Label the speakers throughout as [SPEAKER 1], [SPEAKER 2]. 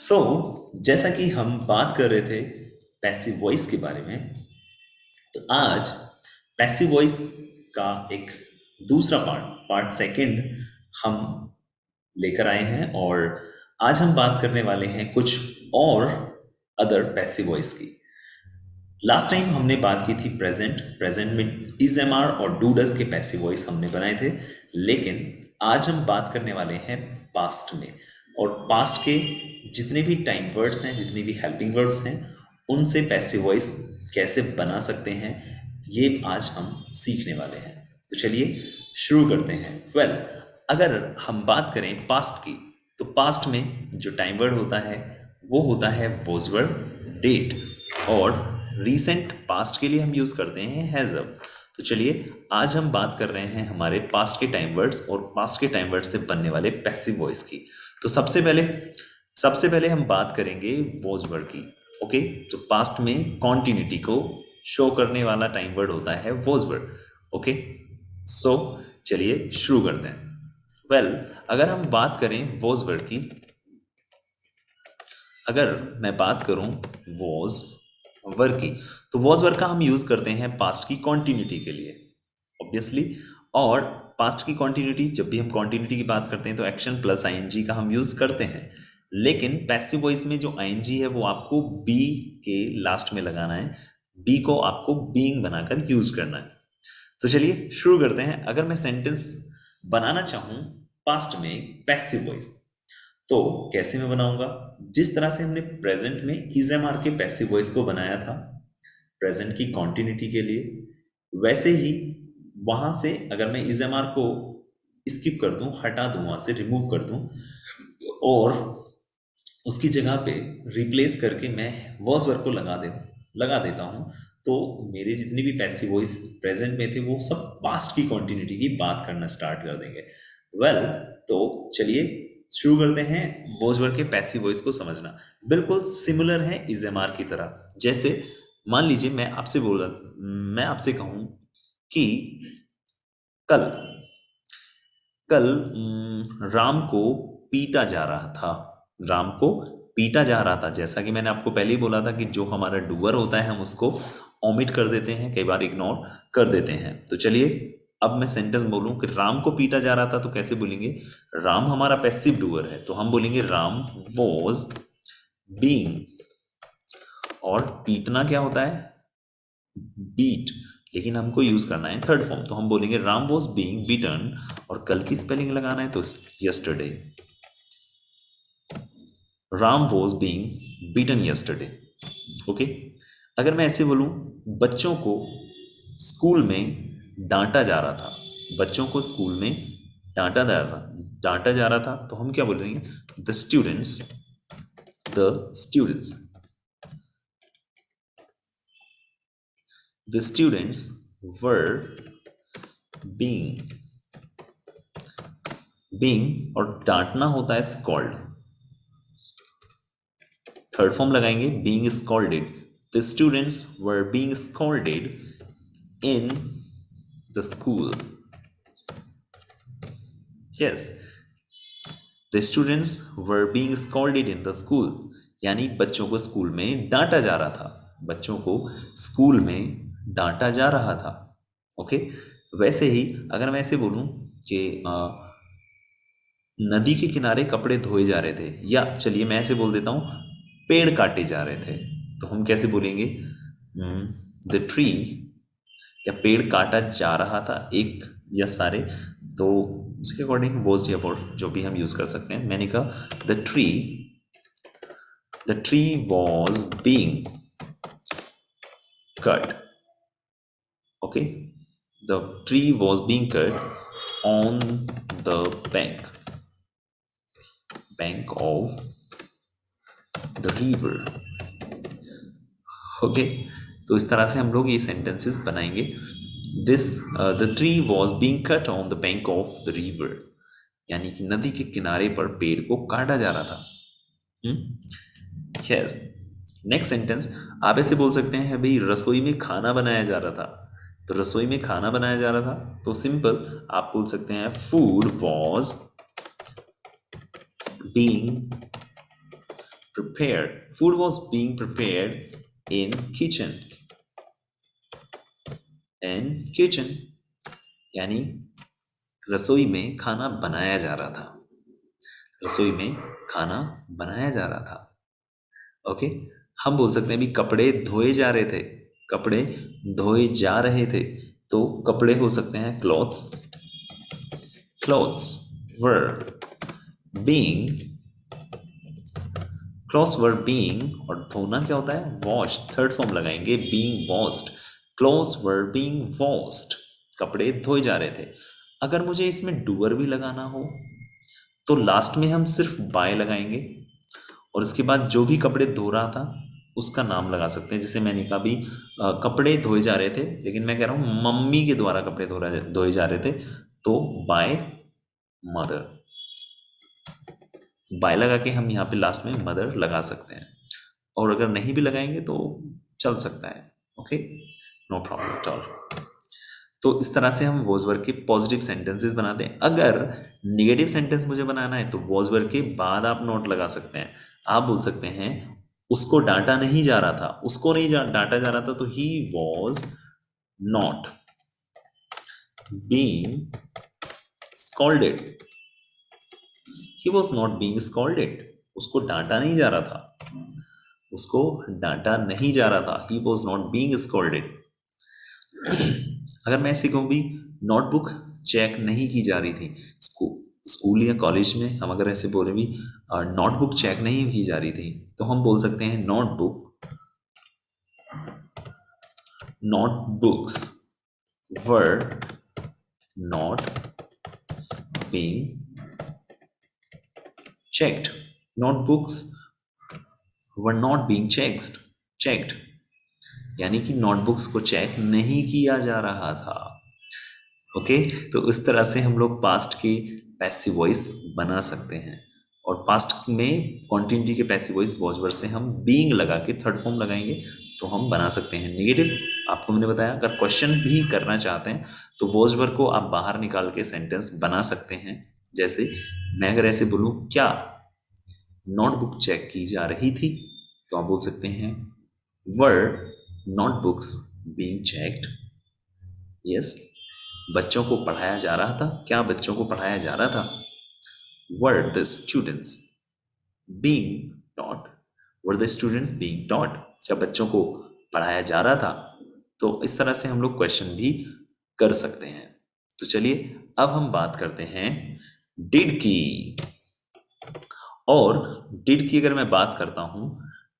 [SPEAKER 1] सो जैसा कि हम बात कर रहे थे पैसिव वॉइस के बारे में, तो आज पैसिव वॉइस का एक दूसरा पार्ट पार्ट सेकंड हम लेकर आए हैं। और आज हम बात करने वाले हैं कुछ और अदर पैसिव वॉइस की। लास्ट टाइम हमने बात की थी प्रेजेंट प्रेजेंट में इज एम आर और डूडस के पैसिव वॉइस हमने बनाए थे। लेकिन आज हम बात करने वाले हैं पास्ट में, और पास्ट के जितने भी टाइम वर्ड्स हैं, जितने भी हेल्पिंग वर्ड्स हैं, उनसे पैसिव वॉइस कैसे बना सकते हैं, ये आज हम सीखने वाले हैं। तो चलिए शुरू करते हैं। अगर हम बात करें पास्ट की, तो पास्ट में जो टाइम वर्ड होता है वो होता है वॉज वर्ड, डेट, और रीसेंट पास्ट के लिए हम यूज़ करते हैं हैज़ अब। तो चलिए आज हम बात कर रहे हैं हमारे पास्ट के टाइम वर्ड्स और पास्ट के टाइम वर्ड्स से बनने वाले पैसिव वॉइस की। तो सबसे पहले हम बात करेंगे वॉज वर्ड की। ओके, तो पास्ट में कॉन्टिन्यूटी को शो करने वाला टाइम वर्ड होता है वॉज वर्ड। ओके, सो चलिए शुरू करते हैं। अगर हम बात करें वॉज वर्ड की, अगर मैं बात करूं वॉज वर्क की, तो वॉज वर्क का हम यूज़ करते हैं पास्ट की कॉन्टिन्यूटी के लिए, ऑब्वियसली। और पास्ट की कॉन्टिन्यूटी, जब भी हम कॉन्टिन्यूटी की बात करते हैं तो एक्शन प्लस आईएनजी का हम यूज़ करते हैं। लेकिन पैसिव वॉइस में जो आईएनजी है वो आपको बी के लास्ट में लगाना है, बी को आपको बीइंग बनाकर यूज़ करना है। तो चलिए शुरू करते हैं। अगर मैं सेंटेंस बनाना चाहूँ पास्ट में पैसिव वॉइस, तो कैसे मैं बनाऊंगा? जिस तरह से हमने प्रेजेंट में इज एम आर के पैसिव वॉइस को बनाया था प्रेजेंट की कॉन्टिन्यूटी के लिए, वैसे ही वहां से अगर मैं इज एम आर को स्किप कर दूं, हटा दूं, वहां से रिमूव कर दूं, और उसकी जगह पे रिप्लेस करके मैं वॉज वर्क को लगा देता हूँ, तो मेरे जितने भी पैसिव वॉइस प्रेजेंट में थे वो सब पास्ट की कॉन्टिन्यूटी की बात करना स्टार्ट कर देंगे। तो चलिए शुरू करते हैं वॉज वर्क के पैसिव वॉइस को समझना। बिल्कुल सिमिलर है इज एम आर की तरह। जैसे मान लीजिए मैं आपसे कहूँ कि कल कल राम को पीटा जा रहा था। राम को पीटा जा रहा था, जैसा कि मैंने आपको पहले ही बोला था कि जो हमारा डूअर होता है हम उसको ओमिट कर देते हैं, कई बार इग्नोर कर देते हैं। तो चलिए अब मैं सेंटेंस बोलूं कि राम को पीटा जा रहा था, तो कैसे बोलेंगे? राम हमारा पैसिव डूअर है, तो हम बोलेंगे राम वॉज बीइंग। और पीटना क्या होता है? बीट। लेकिन हमको यूज करना है थर्ड फॉर्म, तो हम बोलेंगे राम वॉज बीइंग बीटन, और कल की स्पेलिंग लगाना है तो yesterday. Ram was being beaten yesterday. Okay, अगर मैं ऐसे बोलूं बच्चों को स्कूल में डांटा जा रहा था, बच्चों को स्कूल में डांटा जा रहा था, तो हम क्या बोलेंगे? The students the students were being और डांटना होता है स्कॉल्ड। थर्ड फॉर्म लगाएंगे being scolded. The students were being scolded in the school. Yes, the students were being scolded in the school, यानी बच्चों को स्कूल में डांटा जा रहा था। बच्चों को स्कूल में डांटा जा रहा था। ओके, वैसे ही अगर मैं ऐसे बोलूं कि नदी के किनारे कपड़े धोए जा रहे थे, या चलिए मैं ऐसे बोल देता हूँ पेड़ काटे जा रहे थे, तो हम कैसे बोलेंगे? द ट्री, या पेड़ काटा जा रहा था एक या सारे, तो उसके अकॉर्डिंग वॉज या फॉर जो भी हम यूज़ कर सकते हैं। मैंने कहा the tree was being cut. Okay, the tree was being cut on the bank of the river. Okay, तो इस तरह से हम लोग ये सेंटेंसेस बनाएंगे। The tree was being cut on the bank of the river, यानी कि नदी के किनारे पर पेड़ को काटा जा रहा था। यस, नेक्स्ट सेंटेंस आप ऐसे बोल सकते हैं भाई रसोई में खाना बनाया जा रहा था। तो रसोई में खाना बनाया जा रहा था, तो सिंपल आप बोल सकते हैं food was being prepared. Food was being prepared in kitchen. In kitchen यानी रसोई में खाना बनाया जा रहा था। रसोई में खाना बनाया जा रहा था। ओके, हम बोल सकते हैं अभी कपड़े धोए जा रहे थे। कपड़े धोए जा रहे थे, तो कपड़े हो सकते हैं clothes. Clothes were being clothes were being, और धोना क्या होता है? वॉश। थर्ड फॉर्म लगाएंगे, being washed. Clothes were being washed, कपड़े धोए जा रहे थे। अगर मुझे इसमें डूअर भी लगाना हो तो लास्ट में हम सिर्फ बाय लगाएंगे और उसके बाद जो भी कपड़े धो रहा था उसका नाम लगा सकते हैं। जैसे मैंने कहा भी कपड़े धोए जा रहे थे, लेकिन मैं कह रहा हूँ मम्मी के द्वारा कपड़े धोए जा रहे थे, तो बाय मदर। बाय लगा के हम यहाँ पे लास्ट में मदर लगा सकते हैं, और अगर नहीं भी लगाएंगे तो चल सकता है। Okay, no problem at all. तो इस तरह से हम वॉज वर्ब के पॉजिटिव सेंटेंसेस बनाते हैं। अगर नेगेटिव सेंटेंस मुझे बनाना है तो वॉज वर्ब के बाद आप नोट लगा सकते हैं। आप बोल सकते हैं उसको डांटा नहीं जा रहा था, उसको नहीं डांटा जा रहा था, तो he was not being scolded. He was not being scolded, उसको डांटा नहीं जा रहा था। उसको डांटा नहीं जा रहा था, he was not being scolded. अगर मैं ऐसे कहूँ भी नोटबुक चेक नहीं की जा रही थी, स्कूल या कॉलेज में हम अगर ऐसे बोले भी नोटबुक चेक नहीं की जा रही थी, तो हम बोल सकते हैं notebooks were not being checked. Notebooks were not being checked. यानी कि नोटबुक्स को चेक नहीं किया जा रहा था। ओके, तो इस तरह से हम लोग पास्ट के पैसिव वॉइस बना सकते हैं। और पास्ट में कॉन्टिन्यूटी के पैसिव वॉइस वॉज वर्ब से हम बीइंग लगा के थर्ड फॉर्म लगाएंगे तो हम बना सकते हैं नेगेटिव। आपको मैंने बताया अगर क्वेश्चन भी करना चाहते हैं तो वॉज वर्ब को आप बाहर निकाल के सेंटेंस बना सकते हैं। जैसे मैं अगर ऐसे बोलूँ क्या नोटबुक चेक की जा रही थी, तो आप बोल सकते हैं वर नोटबुक्स बीइंग चेक्ड। यस, बच्चों को पढ़ाया जा रहा था। क्या बच्चों को पढ़ाया जा रहा था? Were the students being taught. Were the students being taught, क्या बच्चों को पढ़ाया जा रहा था? तो इस तरह से हम लोग क्वेश्चन भी कर सकते हैं। तो चलिए अब हम बात करते हैं डिड की। और डिड की अगर मैं बात करता हूँ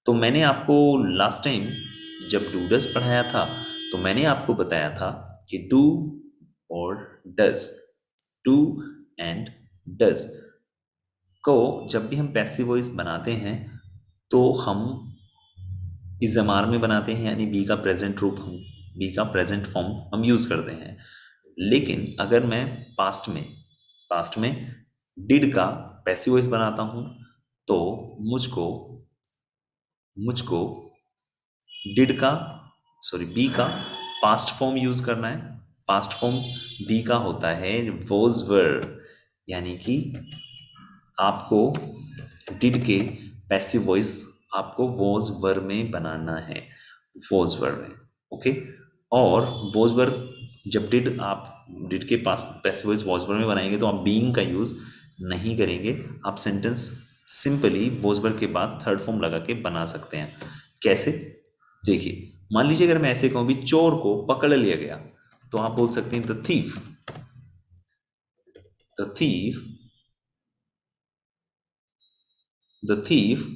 [SPEAKER 1] तो मैंने आपको लास्ट टाइम जब डूडस पढ़ाया था तो मैंने आपको बताया था कि डू और डज, डू एंड डज को जब भी हम पैसिव वॉइस बनाते हैं तो हम इज़मार में बनाते हैं, यानी बी का प्रेजेंट रूप, हम बी का प्रेजेंट फॉर्म हम यूज़ करते हैं। लेकिन अगर मैं पास्ट में डिड का पैसिव वॉइस बनाता हूँ तो मुझको बी का पास्ट फॉर्म यूज करना है। पास्ट फॉर्म बी का होता है वॉज वर, यानी कि आपको डिड के पैसिव वॉइस आपको वॉज वर में बनाना है, वॉज वर में। ओके, और वॉज वर जब डिड के पास पैसिव वॉइस वॉज वर में बनाएंगे तो आप बीइंग का यूज नहीं करेंगे। आप सेंटेंस सिंपली वॉज वर के बाद थर्ड फॉर्म लगा के बना सकते हैं। कैसे? देखिए, मान लीजिए अगर मैं ऐसे कहूं भी चोर को पकड़ लिया गया, तो आप बोल सकते हैं the thief the thief the thief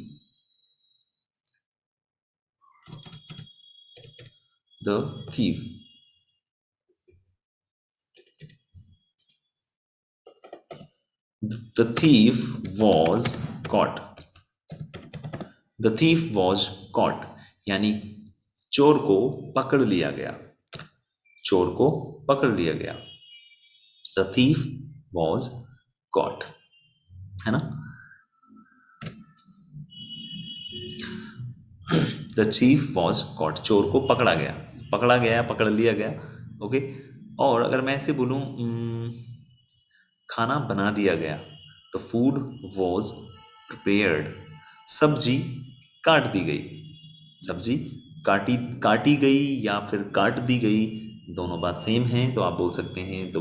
[SPEAKER 1] the thief the thief was caught. The thief was caught, यानी चोर को पकड़ लिया गया। चोर को पकड़ लिया गया, द थीफ वॉज कॉट, है ना। द चीफ वॉज कॉट, चोर को पकड़ा गया, पकड़ लिया गया। ओके, और अगर मैं ऐसे बोलूं खाना बना दिया गया, तो फूड वॉज प्रिपेयर्ड। सब्जी काट दी गई। सब्जी काटी काटी गई या फिर काट दी गई, दोनों बात सेम है, तो आप बोल सकते हैं the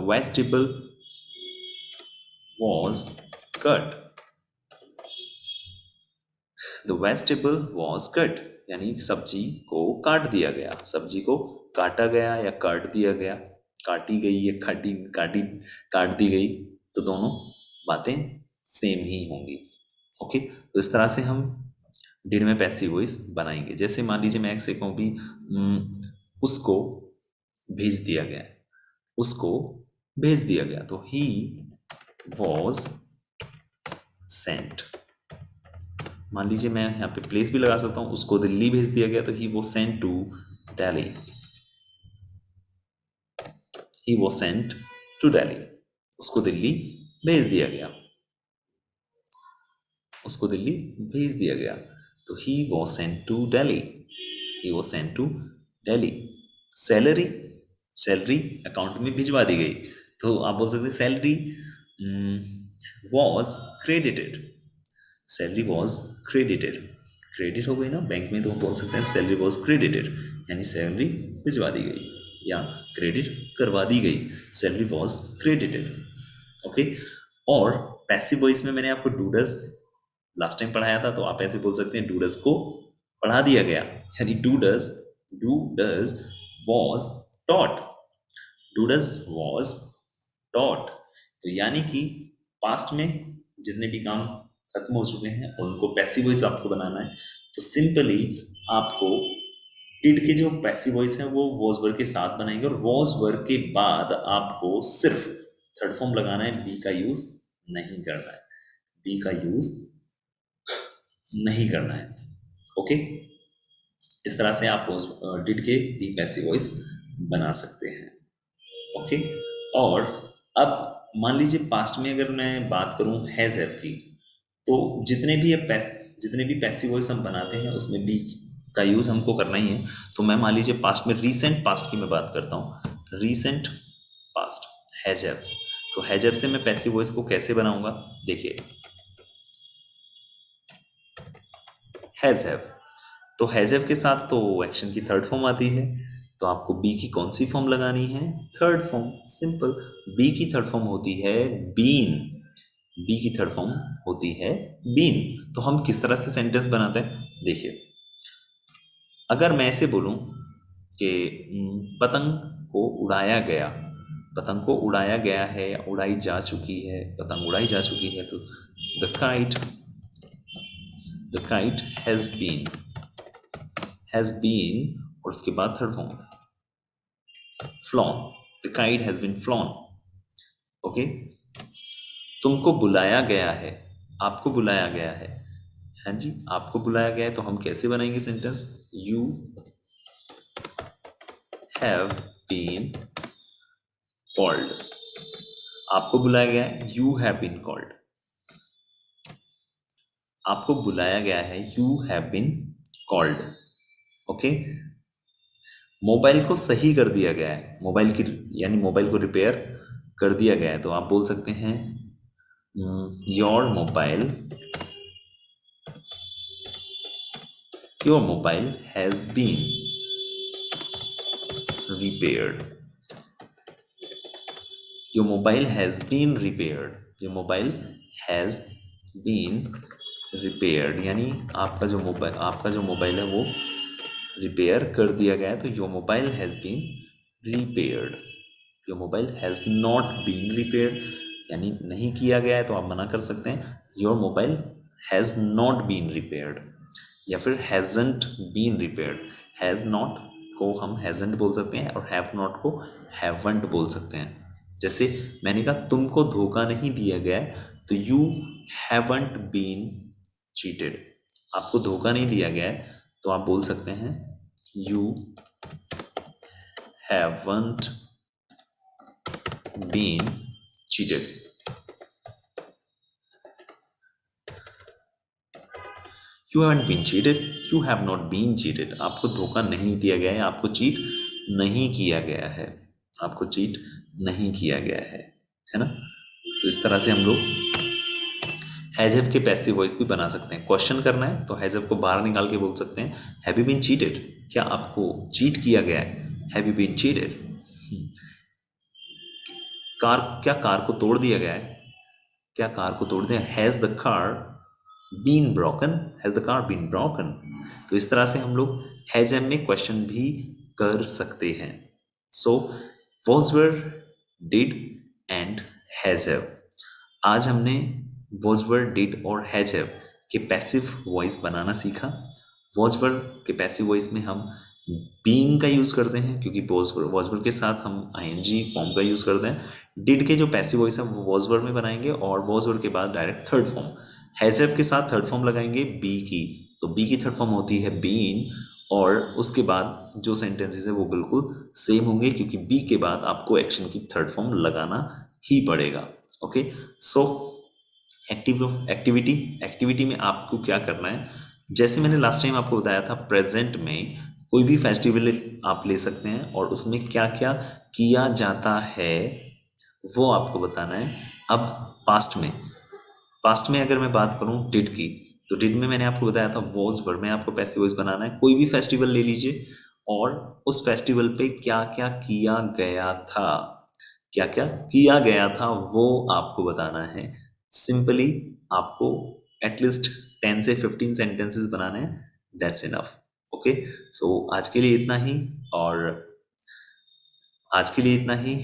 [SPEAKER 1] vegetable was cut. The vegetable was cut यानी सब्जी को काट दिया गया, सब्जी को काटा गया या काट दिया गया, काटी गई या काटी काटी काट दी गई, तो दोनों बातें सेम ही होंगी। ओके, तो इस तरह से हम डिड में पैसिव वॉइस बनाएंगे। जैसे मान लीजिए मैं से कहूँ भी उसको भेज दिया गया, उसको भेज दिया गया, तो ही वॉज सेंट। मान लीजिए मैं यहाँ पे प्लेस भी लगा सकता हूँ, उसको दिल्ली भेज दिया गया, तो he was sent to Delhi. He was sent to Delhi, उसको दिल्ली भेज दिया गया, उसको दिल्ली भेज दिया गया, तो he was sent to Delhi. He was sent to Delhi. Salary, salary account में भिजवा दी गई, तो आप बोल सकते हैं salary was credited. Salary was credited, credit हो गई ना बैंक में, तो हम बोल सकते हैं सैलरी वॉज क्रेडिटेड, यानी सैलरी भिजवा दी गई या क्रेडिट करवा दी गई, सैलरी वॉज क्रेडिटेड। ओके, और पैसिव वॉइस में मैंने आपको डूडस लास्ट टाइम पढ़ाया था, तो आप ऐसे बोल सकते हैं डूडस को पढ़ा दिया गया, यानी डूडस वॉज टॉट। डूडस वॉज टॉट, तो यानी कि पास्ट में जितने भी काम खत्म हो चुके हैं और उनको पैसिव वॉइस आपको बनाना है, तो सिंपली आपको डिड के जो पैसिव वॉइस है वो वॉज वर्ब के साथ बनाएंगे, और वॉज वर्ब के बाद आपको सिर्फ थर्ड फॉर्म लगाना है, बी का यूज नहीं करना है, बी का यूज नहीं करना है। ओके, इस तरह से आप डिड के भी पैसिव वॉइस बना सकते हैं। ओके, और अब मान लीजिए पास्ट में अगर मैं बात करूं हैज हैव की, तो जितने भी पैसिव वॉइस हम बनाते हैं उसमें बी का यूज हमको करना ही है। तो मैं मान लीजिए पास्ट में रीसेंट पास्ट की मैं बात करता हूँ, रीसेंट पास्ट हैज हैव, तो हैज हैव से मैं पैसिव वॉइस को कैसे बनाऊंगा, देखिए हैज हैव, तो हैज हैव के साथ तो एक्शन की थर्ड फॉर्म आती है, तो आपको बी की कौन सी फॉर्म लगानी है, थर्ड फॉर्म, सिंपल। बी की थर्ड फॉर्म होती है बीन, बी की थर्ड फॉर्म होती है बीन। तो हम किस तरह से सेंटेंस बनाते हैं, देखिए अगर मैं ऐसे बोलूं कि पतंग को उड़ाया गया, पतंग को उड़ाया गया है या उड़ाई जा चुकी है, पतंग उड़ाई जा चुकी है, तो द काइट हैज बीन, और उसके बाद third form flown, the kite has been flown. Okay, तुमको बुलाया गया है, आपको बुलाया गया है, हाँ जी आपको बुलाया गया है, तो हम कैसे बनाएंगे sentence, you have been called. आपको बुलाया गया है, यू हैव बीन कॉल्ड, आपको बुलाया गया है, you have been called. Okay, mobile को सही कर दिया गया है, मोबाइल की यानी मोबाइल को रिपेयर कर दिया गया है, तो आप बोल सकते हैं your mobile has been repaired, your mobile has been repaired, your mobile has been repaired, यानी आपका जो मोबाइल है वो रिपेयर कर दिया गया है, तो your mobile has been repaired। your mobile has not been repaired, यानी नहीं किया गया है, तो आप मना कर सकते हैं your mobile has not been repaired, या फिर hasn't been repaired। has not को हम hasn't बोल सकते हैं और have not को haven't बोल सकते हैं। जैसे मैंने कहा तुमको धोखा नहीं दिया गया है, तो you haven't been cheated, आपको धोखा नहीं दिया गया है, तो आप बोल सकते हैं you haven't been cheated। You haven't been cheated, you have not been cheated, आपको धोखा नहीं दिया गया है, आपको चीट नहीं किया गया है, आपको चीट नहीं किया गया है। है ना। तो इस तरह से हम लोग हैजव के पैसिव वॉइस भी बना सकते हैं। क्वेश्चन करना है तो हैजव को बाहर निकाल के बोल सकते हैं, हैव यू बीन चीटेड, क्या आपको चीट किया गया है, have you been cheated. Car, क्या कार को तोड़ दिया गया है, क्या कार को तोड़ दिया, has the car been broken, has the car been broken. तो इस तरह से हम लोग हैज एम में क्वेश्चन भी कर सकते हैं। So was were, did and has have. आज हमने वॉज वर, डिड और हैज हैव के पैसिव वॉइस बनाना सीखा। वॉज वर के पैसिव वॉइस में हम बीइंग का यूज़ करते हैं, क्योंकि वॉज वर के साथ हम आईएनजी फॉर्म का यूज़ करते हैं। डिड के जो पैसिव वॉइस है वो वॉज वर में बनाएंगे, और वॉज वर के बाद direct third form has have के साथ थर्ड फॉर्म लगाएंगे बी की। तो बी की थर्ड फॉर्म होती है बीन, और उसके बाद जो सेंटेंसेस है वो बिल्कुल सेम होंगे, क्योंकि बी के बाद आपको एक्शन की थर्ड फॉर्म लगाना ही पड़ेगा। ओके, सो एक्टिविटी, एक्टिविटी में आपको क्या करना है, जैसे मैंने लास्ट टाइम आपको बताया था, प्रेजेंट में कोई भी फेस्टिवल आप ले सकते हैं और उसमें क्या क्या किया जाता है वो आपको बताना है। अब पास्ट में, पास्ट में अगर मैं बात करूं डिड की, तो डिड में मैंने आपको बताया था वॉज वर्ड में आपको पैसिव वॉइस बनाना है। कोई भी फेस्टिवल ले लीजिए और उस फेस्टिवल पे क्या क्या किया गया था, क्या क्या किया गया था वो आपको बताना है। सिंपली आपको एटलीस्ट 10 से 15 सेंटेंसेस बनाने हैं, दैट्स इनफ। ओके, सो आज के लिए इतना ही, और आज के लिए इतना ही।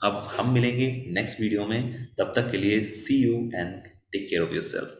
[SPEAKER 1] अब हम मिलेंगे नेक्स्ट वीडियो में, तब तक के लिए see you and take care of yourself.